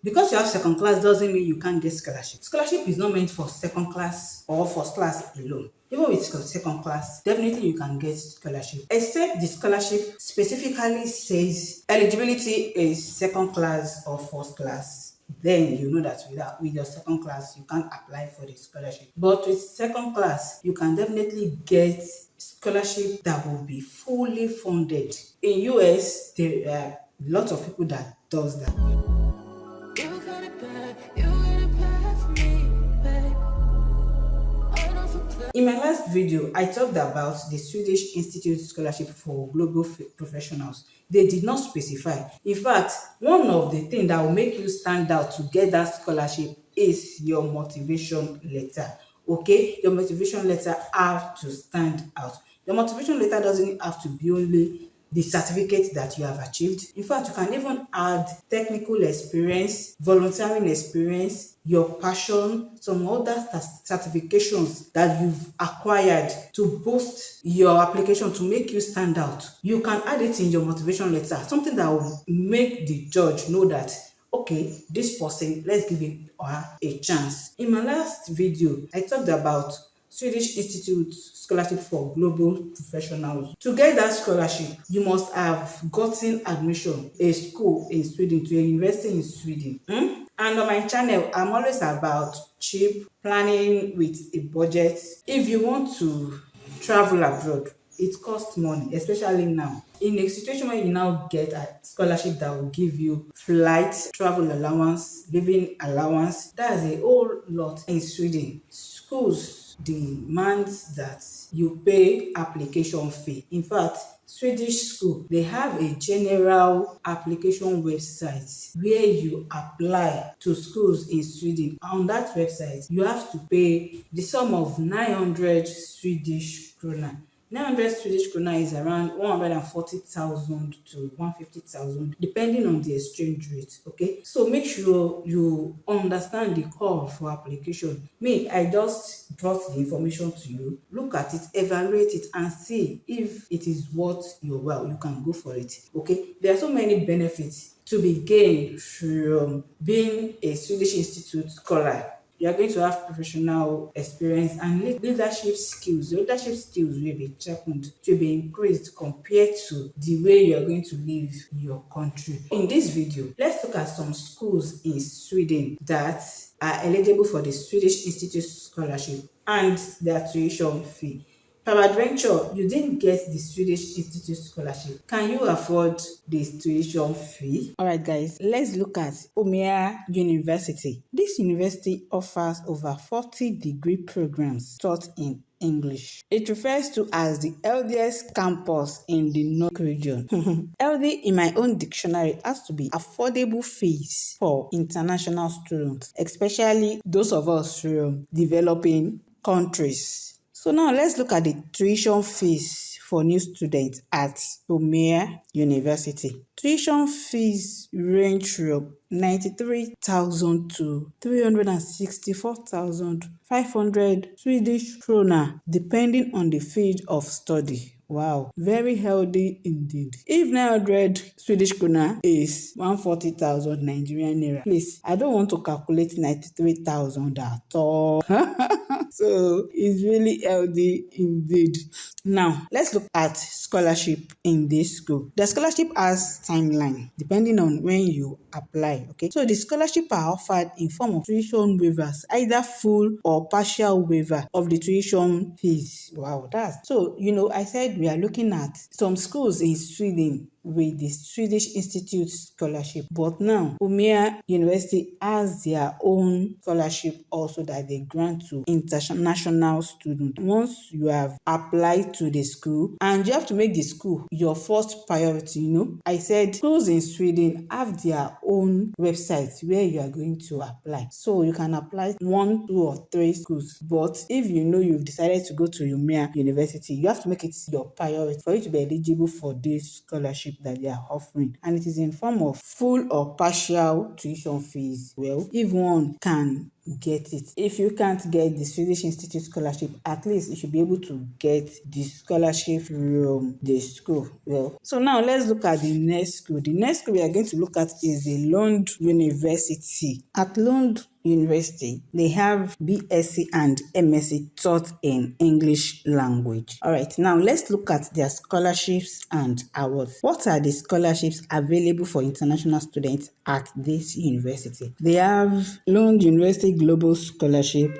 Because you have second class doesn't mean you can't get scholarship. Scholarship is not meant for second class or first class alone. Even with second class, definitely you can get scholarship. Except the scholarship specifically says eligibility is second class or first class. Then you know that with your second class, you can't apply for the scholarship. But with second class, you can definitely get scholarship that will be fully funded. In US, there are lots of people that does that. You got it bad, you got it bad for me, babe. In my last video, I talked about the Swedish Institute Scholarship for Global Professionals. They did not specify. In fact, one of the things that will make you stand out to get that scholarship is your motivation letter. Okay, your motivation letter have to stand out. Your motivation letter doesn't have to be only the certificate that you have achieved. In fact, you can even add technical experience, volunteering experience, your passion, some other certifications that you've acquired to boost your application to make you stand out. You can add it in your motivation letter, something that will make the judge know that okay, this person, let's give him or her a chance. In my last video, I talked about Swedish Institute Scholarship for Global Professionals. To get that scholarship, you must have gotten admission a school in Sweden, to a university in Sweden. And on my channel, I'm always about cheap planning with a budget. If you want to travel abroad, it costs money, especially now. In a situation where you now get a scholarship that will give you flight, travel allowance, living allowance, that's a whole lot. In Sweden, schools demand that you pay application fee. In fact, Swedish school, they have a general application website where you apply to schools in Sweden. On that website, you have to pay the sum of 900 Swedish krona. 900 Swedish krona is around 140,000 to 150,000, depending on the exchange rate. Okay, so make sure you understand the call for application. Me, I just brought the information to you. Look at it, evaluate it, and see if it is worth your while. You can go for it. Okay, there are so many benefits to be gained from being a Swedish Institute scholar. You are going to have professional experience and leadership skills. Your leadership skills will be sharpened, to be increased compared to the way you are going to live your country. In this video, let's look at some schools in Sweden that are eligible for the Swedish Institute Scholarship and their tuition fee. Peradventure, you didn't get the Swedish Institute Scholarship. Can you afford this tuition fee? Alright guys, let's look at Umeå University. This university offers over 40 degree programs taught in English. It refers to as the LDS campus in the North region. LD in my own dictionary has to be affordable fees for international students, especially those of us from developing countries. So now let's look at the tuition fees for new students at Umeå University. Tuition fees range from 93,000 to 364,500 Swedish krona, depending on the field of study. Wow, very healthy indeed. If 900 Swedish krona is 140,000 Nigerian naira, please, I don't want to calculate 93,000 at all. So it's really healthy indeed. Now, let's look at scholarship in this school. The scholarship has timeline depending on when you apply. Okay, so the scholarship are offered in form of tuition waivers, either full or partial waiver of the tuition fees. Wow, that's so. I said we are looking at some schools in Sweden with the Swedish Institute Scholarship, but now Umeå University has their own scholarship also that they grant to international students. Once you have applied to the school, and you have to make the school your first priority. I said schools in Sweden have their own website where you are going to apply, so you can apply 1, 2, or 3 schools. But if you've decided to go to Umeå University, you have to make it your priority for you to be eligible for this scholarship. scholarship that they are offering, and it is in form of full or partial tuition fees. Well, if one can get it, if you can't get the Swedish Institute Scholarship, at least you should be able to get the scholarship from the school. Well, so now let's look at the next school. The next school we are going to look at is the Lund University. At Lund University, they have BSc and MSc taught in English language. All right, now let's look at their scholarships and awards. What are the scholarships available for international students at this university? They have Lund University Global Scholarship,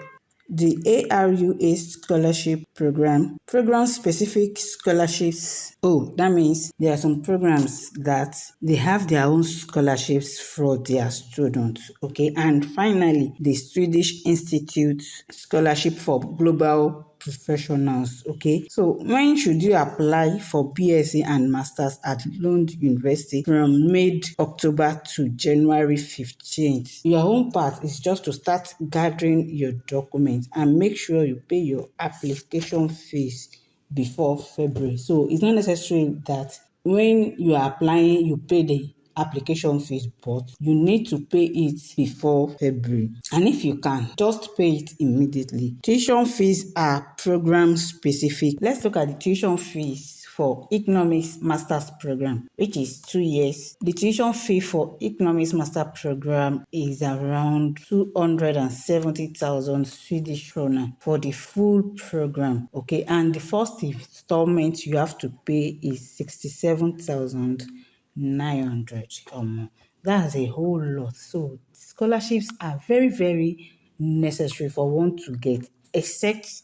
the ARUA scholarship program specific scholarships. Oh, that means there are some programs that they have their own scholarships for their students. Okay, and finally, the Swedish Institute Scholarship for Global Professionals. Okay, so when should you apply for BSc and Masters at Lund University? From mid-October to January 15th. Your own part is just to start gathering your documents and make sure you pay your application fees before February. So it's not necessary that when you are applying, you pay the application fees, but you need to pay it before February. And if you can, just pay it immediately. Tuition fees are program specific. Let's look at the tuition fees for Economics Master's Program, which is 2 years. The tuition fee for Economics Master Program is around 270,000 Swedish krona for the full program. Okay, and the first installment you have to pay is 67,900. That's a whole lot. So scholarships are very, very necessary for one to get, except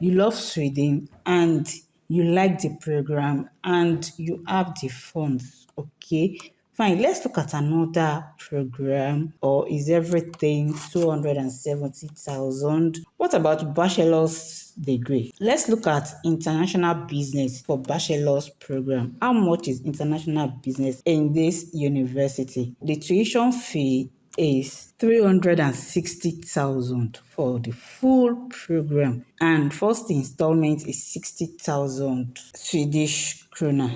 you love Sweden and you like the program and you have the funds. Okay, fine. Let's look at another program. Or is everything 270,000? What about bachelor's degree? Let's look at international business for bachelor's program. How much is international business in this university? The tuition fee is 360,000 for the full program, and first installment is 60,000 Swedish krona.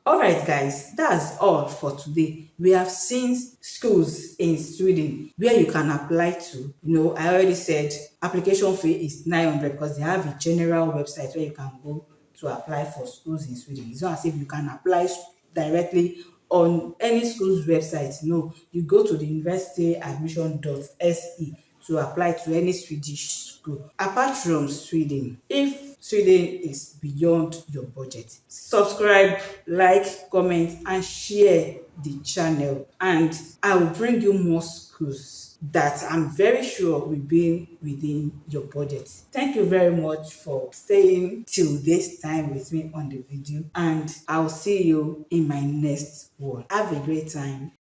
All right, guys, that's all for today. We have seen schools in Sweden where you can apply to. I already said application fee is 900 because they have a general website where you can go to apply for schools in Sweden. It's not as if you can apply directly on any school's website. No, you go to the universityadmission.se to apply to any Swedish school. Apart from Sweden, if Sweden is beyond your budget, subscribe, like, comment, and share the channel, and I will bring you more schools that I'm very sure will be within your budget. Thank you very much for staying till this time with me on the video, and I'll see you in my next one. Have a great time.